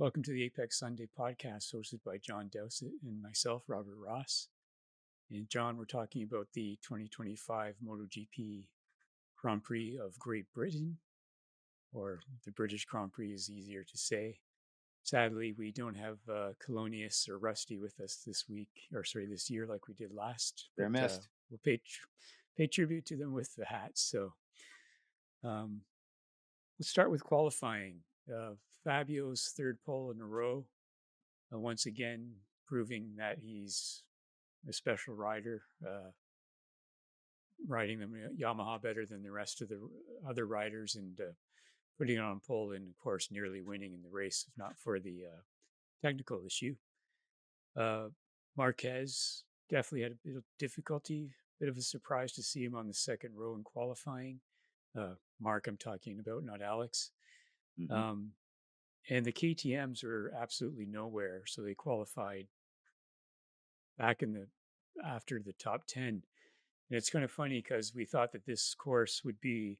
Welcome to the Apex Sunday podcast hosted by John Dowsett and myself, Robert Ross. And John, we're talking about the 2025 MotoGP Grand Prix of Great Britain, or the British Grand Prix is easier to say. Sadly, we don't have Colonius or Rusty with us this year like we did last. They're missed. We'll pay tribute to them with the hats. So let's start with qualifying. Fabio's third pole in a row, once again proving that he's a special rider, riding the Yamaha better than the rest of the other riders, and putting it on pole and, of course, nearly winning in the race, if not for the technical issue. Marquez definitely had a bit of difficulty, bit of a surprise to see him on the second row in qualifying. Marc, I'm talking about, not Alex. Mm-hmm. And the KTMs were absolutely nowhere, so they qualified back after the top 10. And it's kind of funny because we thought that this course would be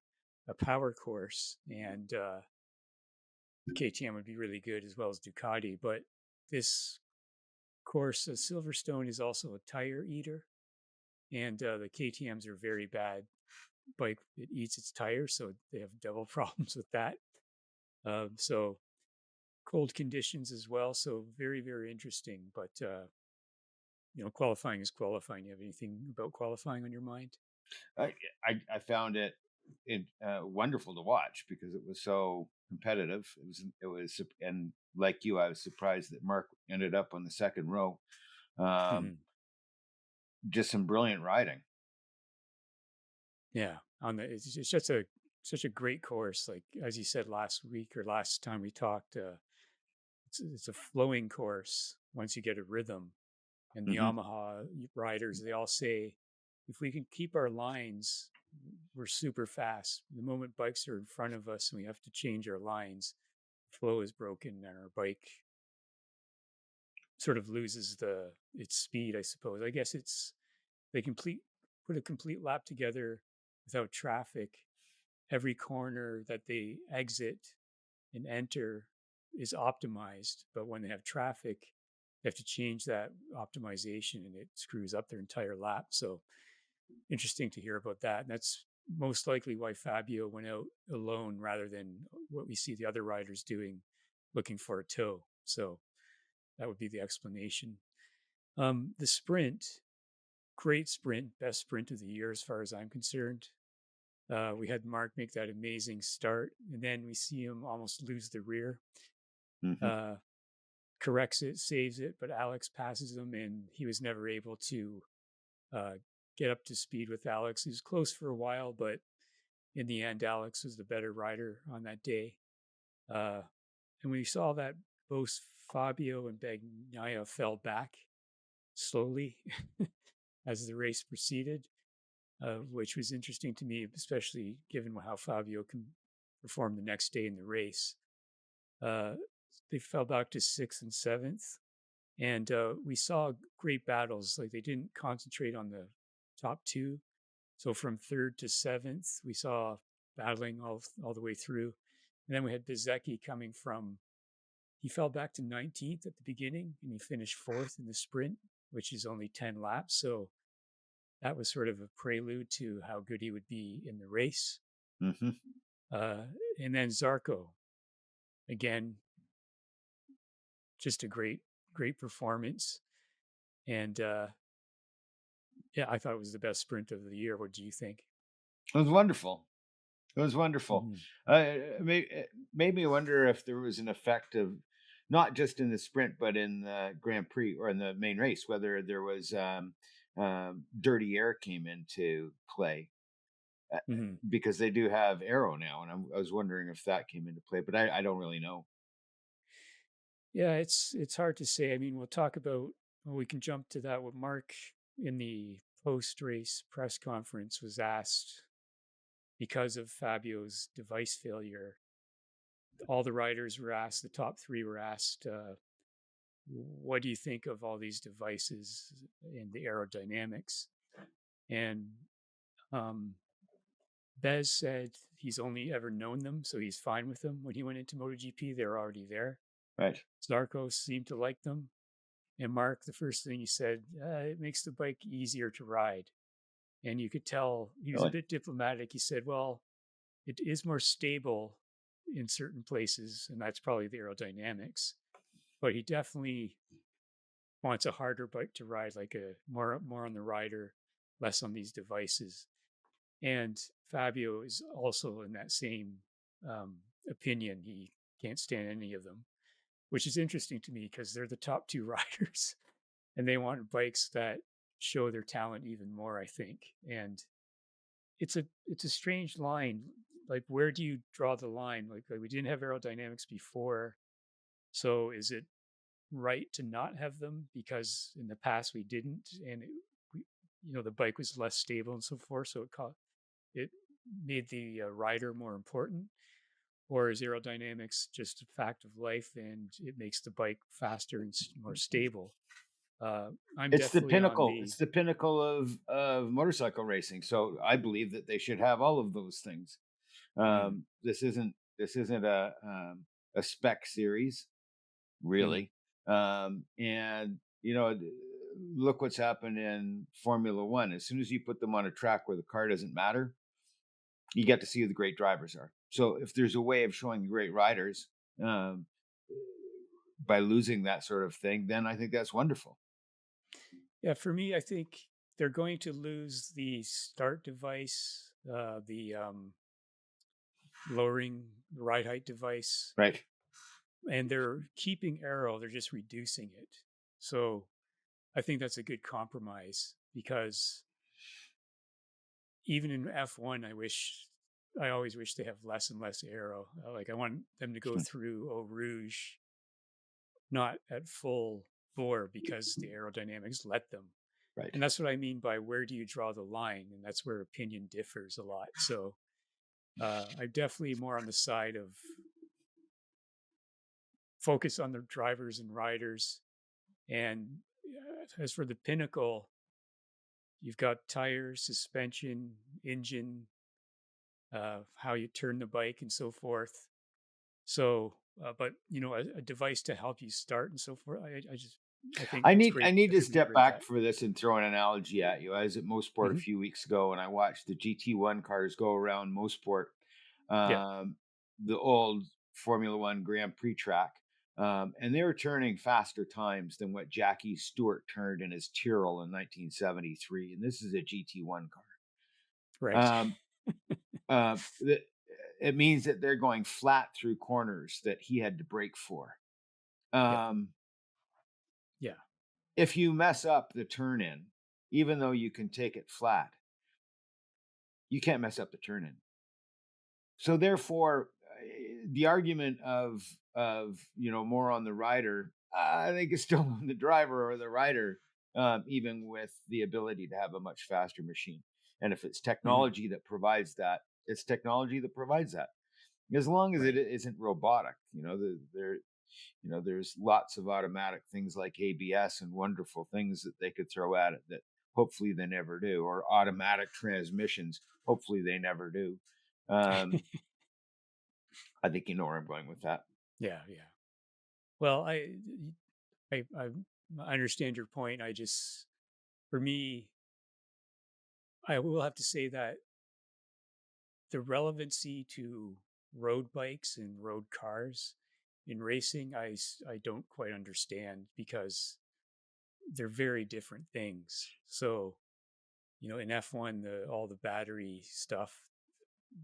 a power course and KTM would be really good as well as Ducati. But this course, Silverstone, is also a tire eater, and the KTMs are very bad bike. It eats its tires, so they have double problems with that. So cold conditions as well. So very, very interesting. But, qualifying is qualifying. You have anything about qualifying on your mind? I found it wonderful to watch because it was so competitive. It was, and like you, I was surprised that Marc ended up on the second row. Just some brilliant riding. Yeah, it's just such a great course. Like as you said last week or last time we talked, it's a flowing course once you get a rhythm. And the Yamaha riders, they all say, if we can keep our lines, we're super fast. The moment bikes are in front of us and we have to change our lines, the flow is broken and our bike sort of loses its speed, I suppose. I guess they put a complete lap together without traffic. Every corner that they exit and enter is optimized, but when they have traffic, they have to change that optimization and it screws up their entire lap. So interesting to hear about that. And that's most likely why Fabio went out alone rather than what we see the other riders doing, looking for a tow. So that would be the explanation. The sprint, great sprint, best sprint of the year as far as I'm concerned. We had Marc make that amazing start, and then we see him almost lose the rear. Corrects it, saves it, but Alex passes him, and he was never able to get up to speed with Alex. He was close for a while, but in the end, Alex was the better rider on that day. And we saw that both Fabio and Bagnaia fell back slowly as the race proceeded, which was interesting to me, especially given how Fabio can perform the next day in the race. They fell back to 6th and 7th, and we saw great battles. Like they didn't concentrate on the top two, so from 3rd to 7th, we saw battling all the way through. And then we had Bezzecchi coming from. He fell back to 19th at the beginning, and he finished 4th in the sprint, which is only 10 laps. So that was sort of a prelude to how good he would be in the race. And then Zarco, again, just a great performance. And I thought it was the best sprint of the year. What do you think? It was wonderful. It made me wonder if there was an effect of not just in the sprint, but in the Grand Prix or in the main race, whether there was dirty air came into play. Because they do have aero now, and I was wondering if that came into play, but I don't really know. Yeah, it's hard to say. I mean, we can jump to that. What Marc in the post-race press conference was asked, because of Fabio's device failure, all the riders were asked, the top 3 were asked, what do you think of all these devices and the aerodynamics? And Bezz said he's only ever known them, so he's fine with them. When he went into MotoGP, they were already there. Right. Zarco seemed to like them. And Marc, the first thing he said, it makes the bike easier to ride. And you could tell he was a Really. bit diplomatic. He said, well, it is more stable in certain places, and that's probably the aerodynamics. But he definitely wants a harder bike to ride, like a more on the rider, less on these devices. And Fabio is also in that same opinion. He can't stand any of them, which is interesting to me because they're the top two riders, and they want bikes that show their talent even more, I think. And it's a strange line. Like, where do you draw the line? Like we didn't have aerodynamics before, so is it right to not have them because in the past we didn't, and we, the bike was less stable and so forth, so it made the rider more important, or is aerodynamics just a fact of life and it makes the bike faster and more stable? I'm It's the definitely on pinnacle. the It's the pinnacle of motorcycle racing. So I believe that they should have all of those things. mm, This isn't a spec series, mhm. really. And look what's happened in Formula One. As soon as you put them on a track where the car doesn't matter, you get to see who the great drivers are. So if there's a way of showing great riders um, by losing that sort of thing, then I think that's wonderful. Yeah, for me, I think they're going to lose the start device, the lowering the ride height device, Right. and they're keeping aero. They're just reducing it. So I think that's a good compromise because even in F1, I always wish they have less and less aero. Like I want them to go through Eau Rouge, not at full bore because the aerodynamics let them. Right. And that's what I mean by where do you draw the line? And that's where opinion differs a lot. So I'm definitely more on the side of focus on the drivers and riders. And as for the pinnacle, you've got tires, suspension, engine, how you turn the bike, and so forth. So, but a device to help you start and so forth. I think I it's need I great need that to they're going to step bring back that. for this and throw an analogy at you. I was at Mosport a Hmm. few weeks ago and I watched the GT1 cars go around Mosport, Yeah, um, the old Formula One Grand Prix track, and they were turning faster times than what Jackie Stewart turned in his Tyrrell in 1973. And this is a GT1 right. car. It means that they're going flat through corners that he had to brake for. Yeah, Um, yeah, if you mess up the turn in, even though you can take it flat, you can't mess up the turn in. So therefore, the argument of more on the rider, I think is still on the driver or the rider, even with the ability to have a much faster machine. And if it's hmm, technology that provides that, it's technology that provides that. As long as it right. isn't robotic, there's lots of automatic things like ABS and wonderful things that they could throw at it that hopefully they never do, or automatic transmissions. Hopefully they never do. Um, I think you know where I'm going with that. Yeah, yeah. Well, I understand your point. For me, I will have to say that the relevancy to road bikes and road cars in racing, I don't quite understand because they're very different things. So, in F1, all the battery stuff,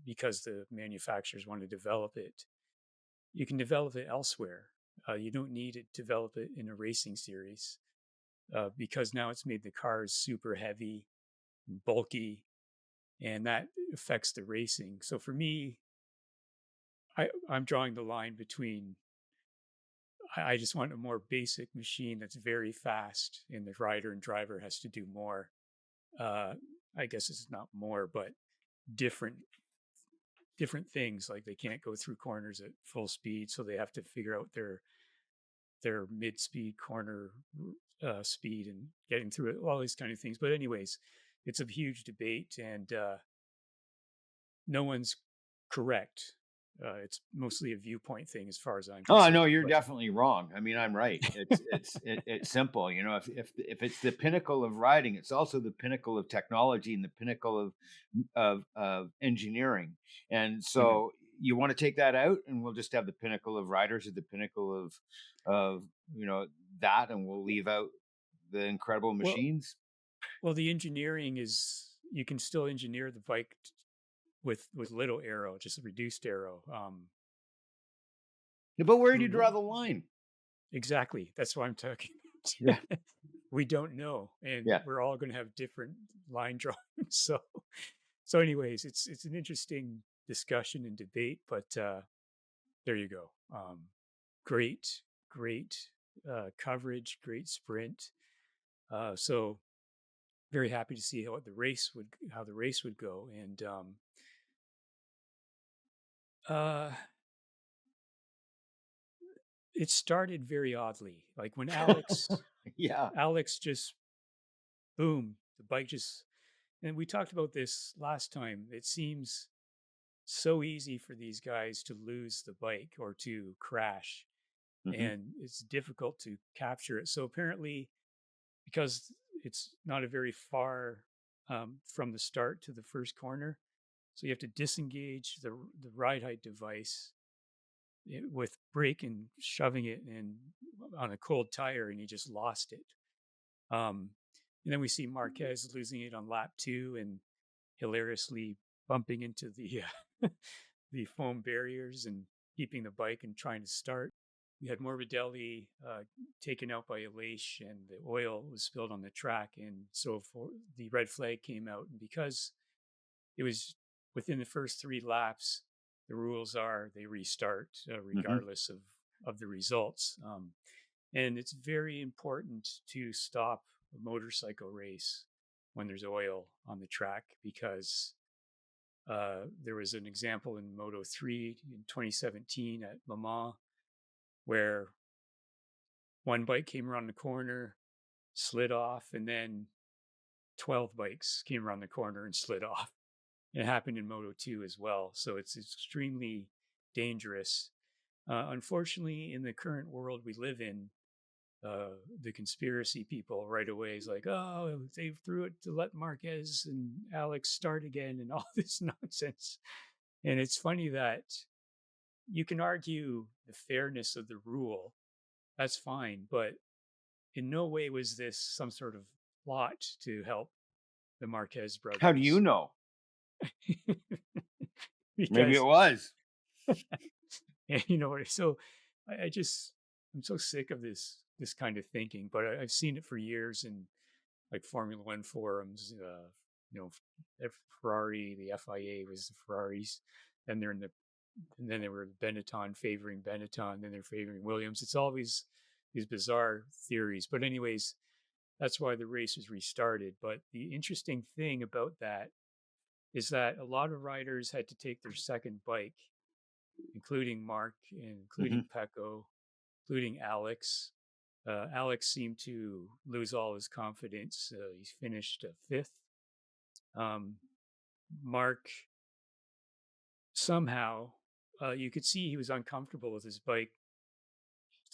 because the manufacturers want to develop it, you can develop it elsewhere. You don't need to develop it in a racing series because now it's made the cars super heavy and bulky, and that affects the racing. So for me, I'm drawing the line between I just want a more basic machine that's very fast, and the rider and driver has to do more. Uh, I guess it's not more, but different different things. Like they can't go through corners at full speed, so they have to figure out their mid speed corner speed and getting through it. All these kind of things. But anyways, it's a huge debate, and no one's correct. It's mostly a viewpoint thing as far as I'm Oh, no, concerned. you're But definitely wrong. I mean, I'm right. It's simple. You know, if it's the pinnacle of riding, it's also the pinnacle of technology and the pinnacle of engineering. And mhm. so you want to take that out, and we'll just have the pinnacle of riders or the pinnacle of you know that, and we'll leave out the incredible well, machines. well, the engineering is you can still engineer the bike with little aero, just a reduced aero. But where do you draw Who the line? exactly? That's what I'm talking Yeah, about. We don't know, and yeah. we're all going to have different line drawings. So, anyways, it's an interesting discussion and debate. But there you go. Great, great coverage, great sprint. So very happy to see how the race would go, and uh, it started very oddly. Like when Yeah. Alex just boom, the bike just, and we talked about this last time. It seems so easy for these guys to lose the bike or to crash, Hmm. and it's difficult to capture it. So apparently, because it's not a very far from the start to the first corner, so you have to disengage the ride height device with brake and shoving it in on a cold tire, and he just lost it. Um, and then we see Marquez losing it on lap 2 and hilariously bumping into the the foam barriers and keeping the bike and trying to start. We had Morbidelli taken out by a leash, and the oil was spilled on the track, and so for the red flag came out. And because it was within the first 3 laps, the rules are they restart Hmm. regardless of the results. And it's very important to stop a motorcycle race when there's oil on the track because there was an example in Moto 3 in 2017 at Le Mans where one bike came around the corner, slid off, and then 12 bikes came around the corner and slid off. It happened in Moto 2 as well. So it's extremely dangerous. Unfortunately, in the current world we live in, the conspiracy people right away is like, oh, they threw it to let Marquez and Alex start again and all this nonsense. And it's funny that you can argue the fairness of the rule. That's fine. But in no way was this some sort of plot to help the Marquez How do you brothers. know? Maybe it Because, was. and you know, so I just, I'm so sick of this kind of thinking, but I've seen it for years in like Formula One forums. You know, Ferrari, the FIA was the Ferraris, and they're in the, and then they were Benetton favoring Benetton, then they're favoring Williams. It's always these bizarre theories. But anyways, that's why the race was restarted. But the interesting thing about that is that a lot of riders had to take their second bike, including Marc and Hmm. including Pecco, including Alex. Alex seemed to lose all his confidence. He finished fifth. Um, Marc somehow, you could see he was uncomfortable with his bike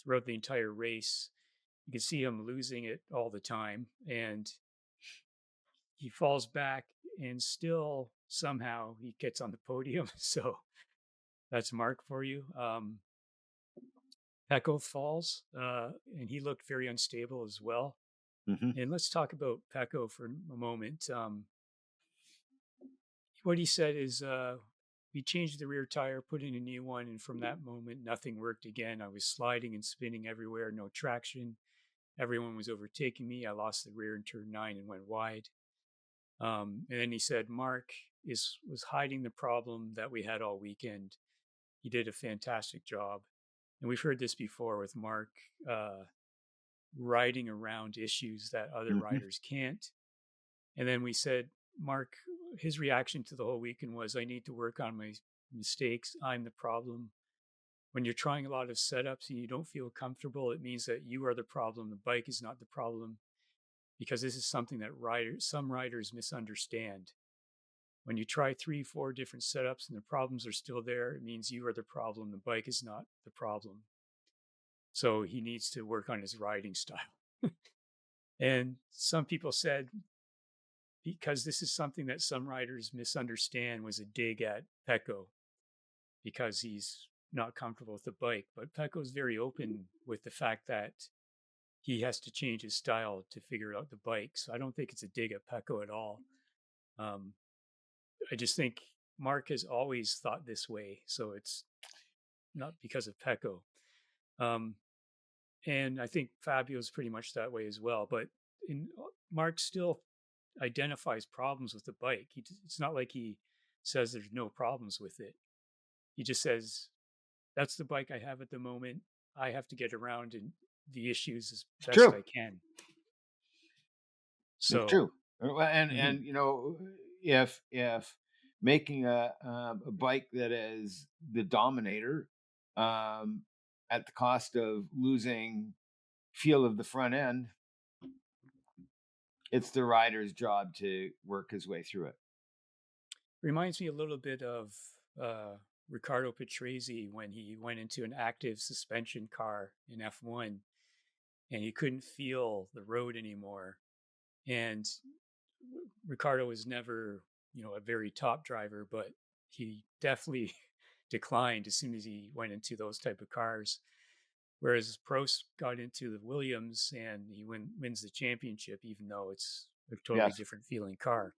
throughout the entire race. You could see him losing it all the time, and he falls back, and still somehow he gets on the podium. So that's Marc for you. Pecco falls, and he looked very unstable as well. Hmm. And let's talk about Pecco for a moment. What he said is, we changed the rear tire, put in a new one, and from that moment, nothing worked again. I was sliding and spinning everywhere, no traction. Everyone was overtaking me. I lost the rear in turn 9 and went wide. And then he said, Marc was hiding the problem that we had all weekend. He did a fantastic job. And we've heard this before with Marc uh, riding around issues that other Hmm. riders can't. And then we said, Marc, his reaction to the whole weekend was, I need to work on my mistakes. I'm the problem. When you're trying a lot of setups and you don't feel comfortable, it means that you are the problem. The bike is not the problem because this is something that some riders misunderstand. When you try 3, 4 different setups and the problems are still there, it means you are the problem. The bike is not the problem. So he needs to work on his riding style. And some people said, because this is something that some riders misunderstand, was a dig at Pecco because he's not comfortable with the bike. But Pecco is very open with the fact that he has to change his style to figure out the bike. So I don't think it's a dig at Pecco at all. I just think Marc has always thought this way. So it's not because of Pecco. And I think Fabio's pretty much that way as well. But Marc still identifies problems with the bike. It's not like he says there's no problems with it. He just says, that's the bike I have at the moment. I have to get around and the issues as best True. I can. So it's true. And you know, if making a bike that is the dominator at the cost of losing feel of the front end, it's the rider's job to work his way through it. Reminds me a little bit of Riccardo Patrese when he went into an active suspension car in F1 and he couldn't feel the road anymore. And Riccardo was never, a very top driver, but he definitely declined as soon as he went into those type of cars. Whereas Prost got into the Williams and he wins the championship, even though it's a totally different feeling car.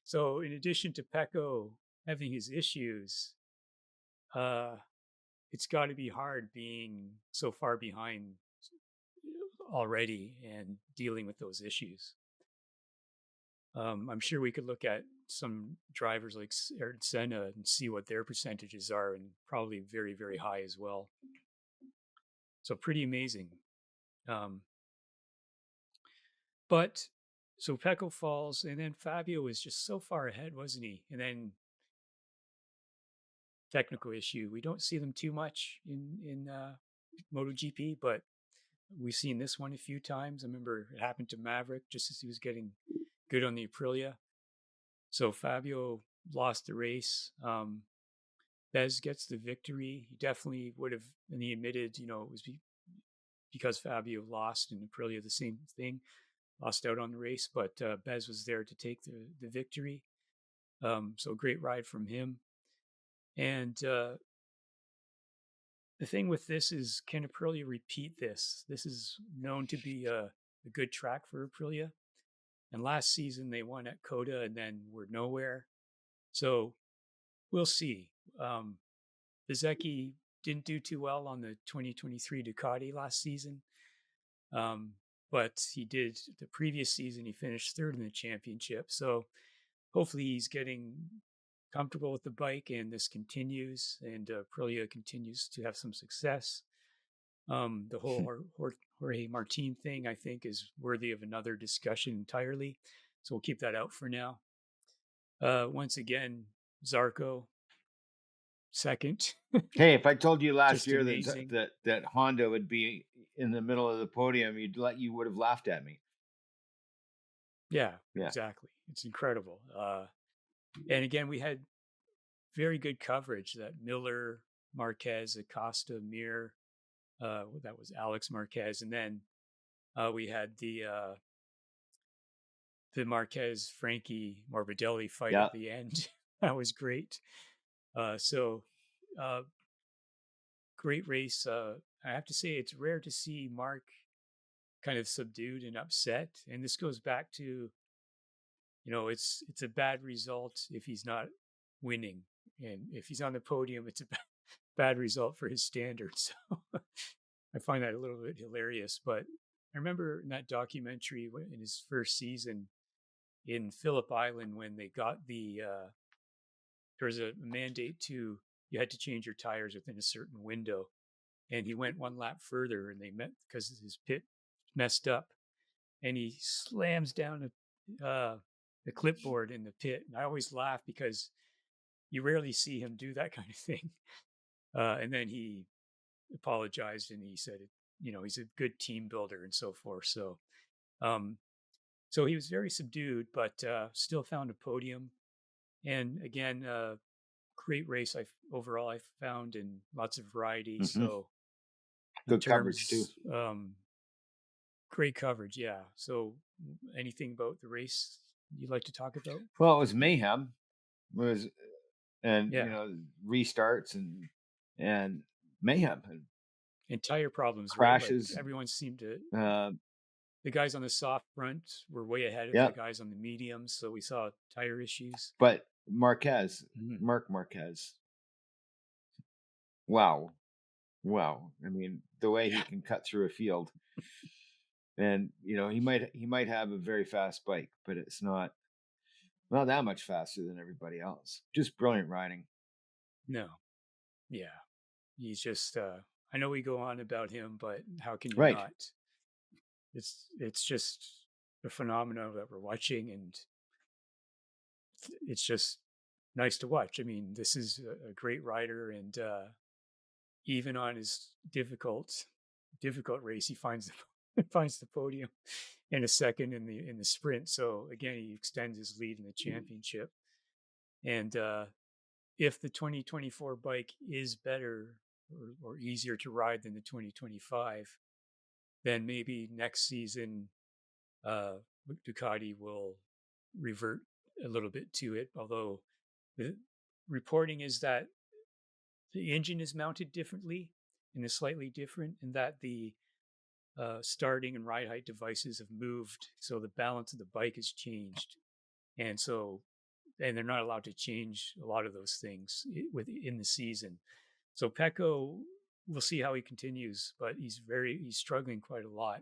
So in addition to Pecco having his issues, it's got to be hard being so far behind already and dealing with those issues. I'm sure we could look at some drivers like Ayrton Senna and see what their percentages are, and probably very, very high as well. So pretty amazing. But so Pecco falls, and then Fabio was just so far ahead, wasn't he? And then technical issue. We don't see them too much in MotoGP, but we've seen this one a few times. I remember it happened to Maverick just as he was getting good on the Aprilia. So Fabio lost the race. Bezz gets the victory. He definitely would have, and he admitted, it was because Fabio lost in Aprilia, the same thing, lost out on the race, but Bezz was there to take the victory. So great ride from him. And the thing with this is, can Aprilia repeat this? This is known to be a good track for Aprilia. And last season they won at Coda and then were nowhere. So we'll see. Bezzecchi didn't do too well on the 2023 Ducati last season. But he did the previous season. He finished third in the championship. So hopefully he's getting comfortable with the bike and this continues and Aprilia continues to have some success. The whole Jorge Martin thing, I think, is worthy of another discussion entirely. So we'll keep that out for now. Once again, Zarco, second. Hey, if I told you last year that Honda would be in the middle of the podium, you would have laughed at me. Yeah, exactly. It's incredible. And again, we had very good coverage that Miller, Marquez, Acosta, Mir, that was Alex Marquez. And then we had the Marquez Frankie Morbidelli fight at the end. That was great. Great race. I have to say it's rare to see Marc kind of subdued and upset. And this goes back to, it's a bad result if he's not winning. And if he's on the podium, it's a bad result for his standards. So I find that a little bit hilarious. But I remember in that documentary in his first season in Phillip Island when they got there was a mandate you had to change your tires within a certain window. And he went one lap further and they met because his pit messed up. And he slams down the clipboard in the pit. And I always laugh because you rarely see him do that kind of thing. And then he apologized and he said, he's a good team builder and so forth. So, so he was very subdued, but still found a podium. And again, great race overall I found, and lots of variety. Hmm. So in Good coverage too. terms, great coverage. Yeah. So anything about the race you'd like to talk about? Well, it was mayhem. It was, and Yeah. restarts and mayhem and And tire problems, right? Like crashes. everyone seemed to, Uh, the guys on the soft front were way ahead of the yeah, guys on the mediums. So we saw tire issues. but Marquez, Mhm. Marc Marquez, wow, wow. I mean, the way he can cut through a field, and he might have a very fast bike, but it's not that much faster than everybody else. Just brilliant riding. No. Yeah. He's just, I know we go on about him, but how can you Right. not? It's just a phenomenon that we're watching, and it's just nice to watch. I mean, this is a great rider, and even on his difficult race, he finds the finds the podium in a second in the sprint. So again, he extends his lead in the championship. And if the 2024 bike is better or easier to ride than the 2025, then maybe next season uh, Ducati will revert a little bit to it. Although the reporting is that the engine is mounted differently and is slightly different, and that the starting and ride height devices have moved, so the balance of the bike has changed, and they're not allowed to change a lot of those things within the season. So Pecco, we'll see how he continues, but he's struggling quite a lot.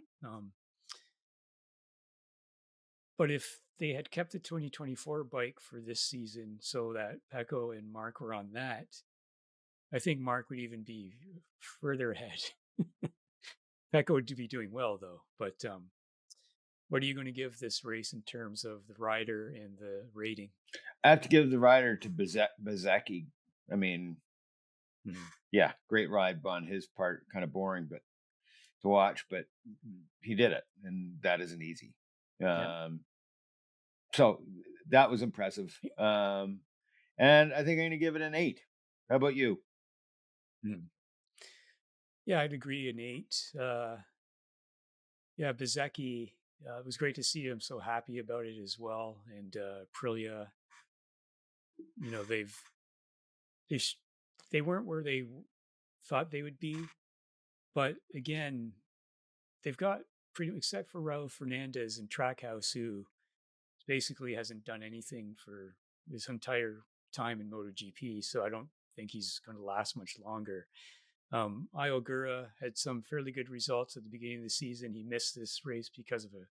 But if they had kept the 2024 bike for this season, so that Pecco and Marc were on that, I think Marc would even be further ahead. Pecco would be doing well though. But what are you going to give this race in terms of the rider and the rating? I have to give the rider to Bezecchi. I mean, Mhm. yeah, great ride on his part. Kind of boring, but to watch, but he did it, and that isn't easy. Yeah. Um, so that was impressive. And I think I'm going to give it an 8. How about you? Mhm. Yeah, I'd agree an 8. Yeah, Bezecchi, it was great to see him so happy about it as well. And Aprilia, you know, they sh- they weren't where they thought they would be, but again, they've got pretty, except for Raul Fernandez and Trackhouse, who basically hasn't done anything for his entire time in MotoGP. So I don't think he's going to last much longer. Ogura had some fairly good results at the beginning of the season. He missed this race because of a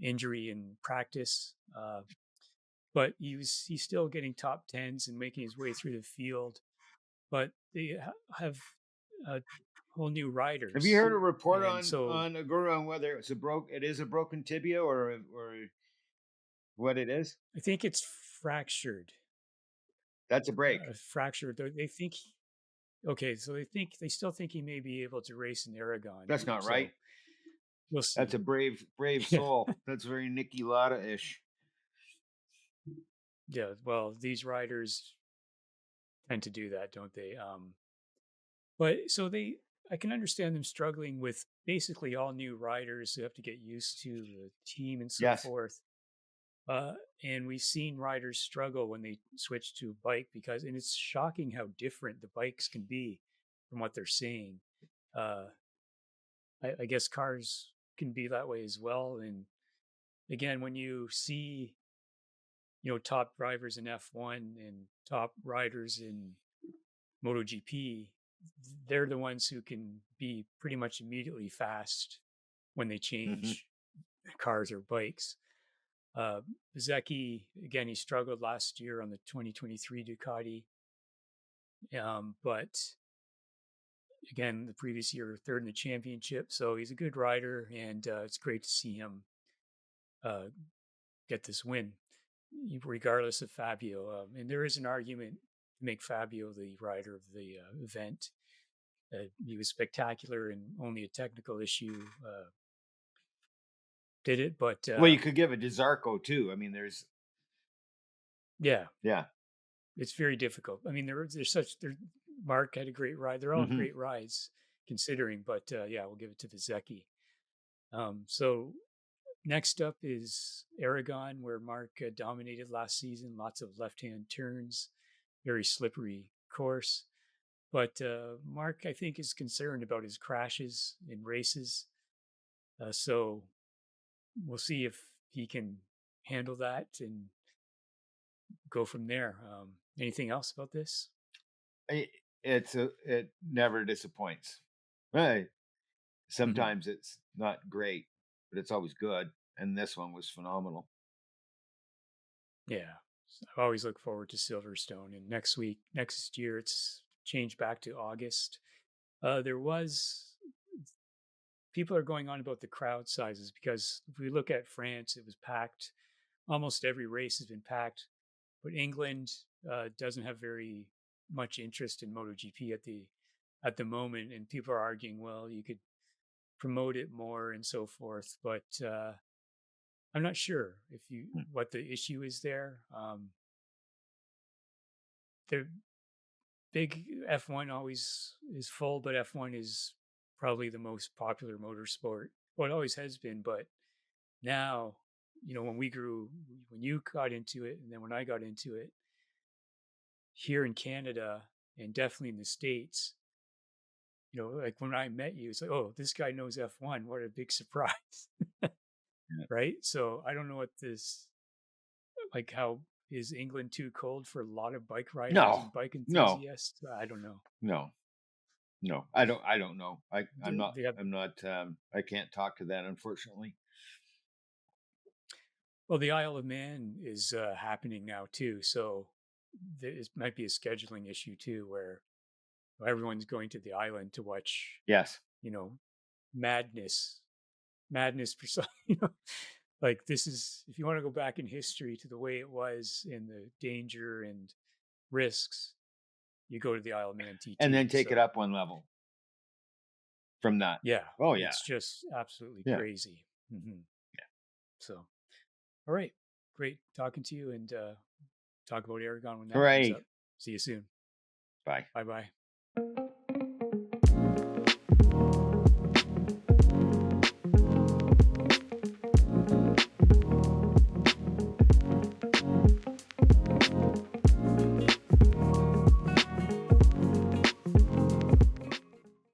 injury in practice, but he's still getting top tens and making his way through the field. But they have whole new Have you riders, heard a report and on so Ogura on whether it is a broken tibia or what it is? I think it's fractured. That's a break. Fractured. They think okay, so they still think he may be able to race in Aragon. That's not right. So we'll That's see. a brave Yeah, soul. That's very Nicky Lauda ish. yeah. Well, these riders tend to do that, don't they? But so I can understand them struggling with basically all new riders who have to get used to the team and so Yes. forth. Uh, and we've seen riders struggle when they switch to a bike and it's shocking how different the bikes can be from what they're seeing. Uh, I guess cars can be that way as well. And again, when you see, top drivers in F1 and top riders in MotoGP, they're the ones who can be pretty much immediately fast when they Hmm. change cars or bikes. Uh, Zeki, again, he struggled last year on the 2023 Ducati, but again, the previous year, third in the championship. So he's a good rider, and it's great to see him uh, get this win, regardless of Fabio. And there is an argument to make Fabio the rider of the event. He was spectacular, and only a technical issue did it. But Well, you could give it to Zarco too. I mean, there's Yeah, Yeah. it's very difficult. I mean, Marc had a great ride. They're all Hmm. great rides considering, but yeah, we'll give it to Vizecki. So next up is Aragon, where Marc dominated last season. Lots of left-hand turns, very slippery course. But Marc, I think, is concerned about his crashes in races. So we'll see if he can handle that and go from there. Anything else about this? It never disappoints. Right. Hmm. Sometimes it's not great, but it's always good. And this one was phenomenal. Yeah. So I always look forward to Silverstone. And next year, it's changed back to August. There was People are going on about the crowd sizes because if we look at France, it was packed. Almost every race has been packed, but England doesn't have very much interest in MotoGP at the moment, and people are arguing, well, you could promote it more and so forth. But I'm not sure if you Mm. what the issue is there. The big F1 always is full, but F1 is probably the most popular motorsport. Well, it always has been, but now, when you got into it, and then when I got into it here in Canada and definitely in the States, like when I met you, it's like, oh, this guy knows F1. What a big surprise. Yeah. Right. So I don't know how is England too cold for a lot of bike riders No, and bike no, enthusiasts? I don't know. no, no. I don't know. I'm not. They have I'm not. I can't talk to that, unfortunately. Well, the Isle of Man is happening now too, so it might be a scheduling issue too, where everyone's going to the island to watch, Yes. you know, madness, madness for some, like this is if you want to go back in history to the way it was in the danger and risks, you go to the Isle of Man And TT. then take it So up one level from that. yeah, Oh yeah. it's just absolutely Yeah. crazy. So, all right, great talking to you, and talk about Aragon when that comes Hooray. up. See you soon. Bye. Bye bye.